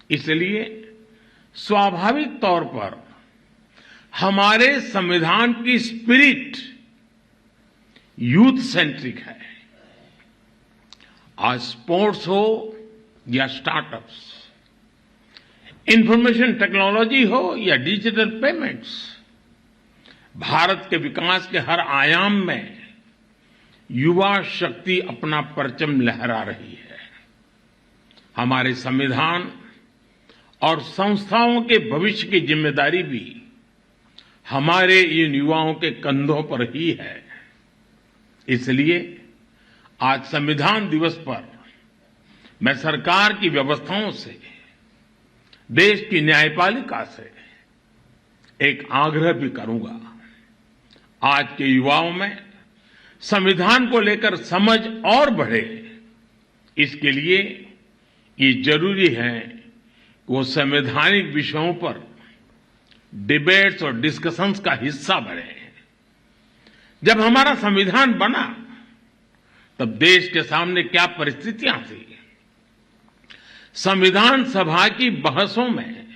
इसलिए स्वाभाविक तौर पर हमारे संविधान की स्पिरिट यूथ सेंट्रिक है। आज स्पोर्ट्स हो या स्टार्टअप्स, इंफॉर्मेशन टेक्नोलॉजी हो या डिजिटल पेमेंट्स, भारत के विकास के हर आयाम में युवा शक्ति अपना परचम लहरा रही है। हमारे संविधान और संस्थाओं के भविष्य की जिम्मेदारी भी हमारे इन युवाओं के कंधों पर ही है। इसलिए आज संविधान दिवस पर मैं सरकार की व्यवस्थाओं से, देश की न्यायपालिका से एक आग्रह भी करूंगा। आज के युवाओं में संविधान को लेकर समझ और बढ़े, इसके लिए ये जरूरी है कि वो संवैधानिक विषयों पर डिबेट्स और डिस्कशंस का हिस्सा बने। जब हमारा संविधान बना तब देश के सामने क्या परिस्थितियां थी, संविधान सभा की बहसों में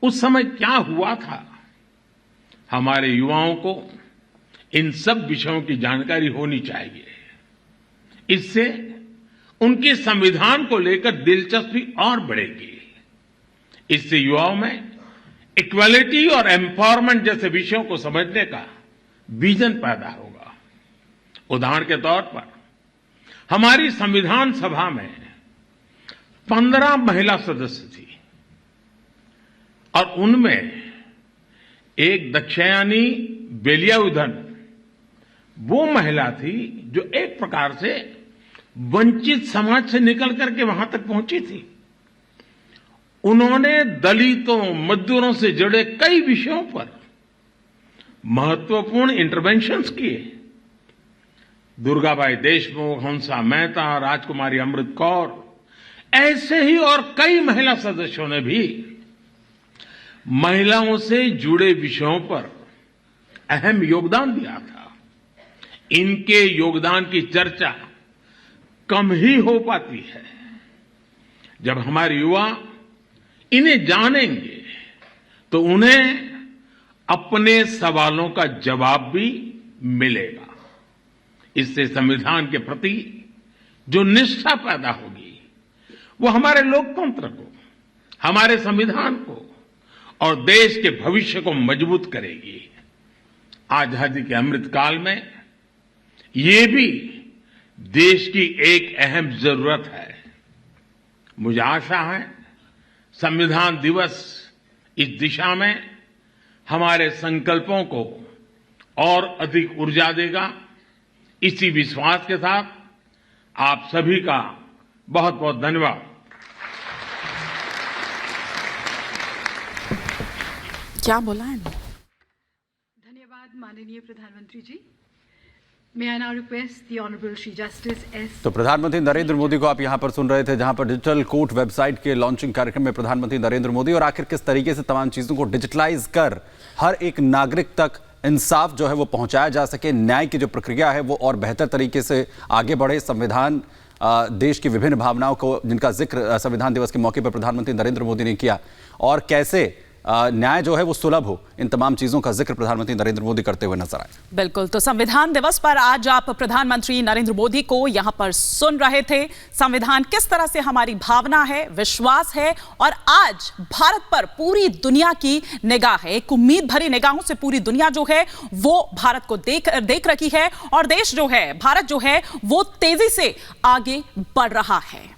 उस समय क्या हुआ था, हमारे युवाओं को इन सब विषयों की जानकारी होनी चाहिए। इससे उनके संविधान को लेकर दिलचस्पी और बढ़ेगी। इससे युवाओं में इक्वालिटी और एम्पावरमेंट जैसे विषयों को समझने का विजन पैदा होगा। उदाहरण के तौर पर हमारी संविधान सभा में 15 महिला सदस्य थी और उनमें एक दक्षयानी बेलियाउधन वो महिला थी जो एक प्रकार से वंचित समाज से निकल करके वहां तक पहुंची थी। उन्होंने दलितों, मजदूरों से जुड़े कई विषयों पर महत्वपूर्ण इंटरवेंशंस किए। दुर्गाबाई देशमुख, हंसा मेहता, राजकुमारी अमृत कौर, ऐसे ही और कई महिला सदस्यों ने भी महिलाओं से जुड़े विषयों पर अहम योगदान दिया था। इनके योगदान की चर्चा कम ही हो पाती है। जब हमारे युवा इन्हें जानेंगे तो उन्हें अपने सवालों का जवाब भी मिलेगा। इससे संविधान के प्रति जो निष्ठा पैदा होगी वो हमारे लोकतंत्र को, हमारे संविधान को और देश के भविष्य को मजबूत करेगी। आजादी के अमृत काल में ये भी देश की एक अहम जरूरत है। मुझे आशा है संविधान दिवस इस दिशा में हमारे संकल्पों को और अधिक ऊर्जा देगा। इसी विश्वास के साथ आप सभी का बहुत बहुत धन्यवाद। क्या बोला है? धन्यवाद माननीय प्रधानमंत्री जी। May I now request the Honorable Shri Justice S. तो प्रधानमंत्री नरेंद्र मोदी को आप यहां पर सुन रहे थे, जहां पर डिजिटल कोर्ट वेबसाइट के लॉन्चिंग कार्यक्रम में प्रधानमंत्री नरेंद्र मोदी और आखिर किस तरीके से तमाम चीजों को डिजिटलाइज कर हर एक नागरिक तक इंसाफ जो है वो पहुंचाया जा सके, न्याय की जो प्रक्रिया है वो और बेहतर तरीके से आगे बढ़े। संविधान देश की विभिन्न भावनाओं को, जिनका जिक्र संविधान दिवस के मौके पर प्रधानमंत्री नरेंद्र मोदी ने किया, और कैसे न्याय जो है वो सुलभ हो, इन तमाम चीजों का जिक्र प्रधानमंत्री नरेंद्र मोदी करते हुए नजर आए। बिल्कुल, तो संविधान दिवस पर आज आप प्रधानमंत्री नरेंद्र मोदी को यहां पर सुन रहे थे। संविधान किस तरह से हमारी भावना है, विश्वास है, और आज भारत पर पूरी दुनिया की निगाह है। एक उम्मीद भरी निगाहों से पूरी दुनिया जो है वो भारत को देख रही है, और देश जो है, भारत जो है वो तेजी से आगे बढ़ रहा है।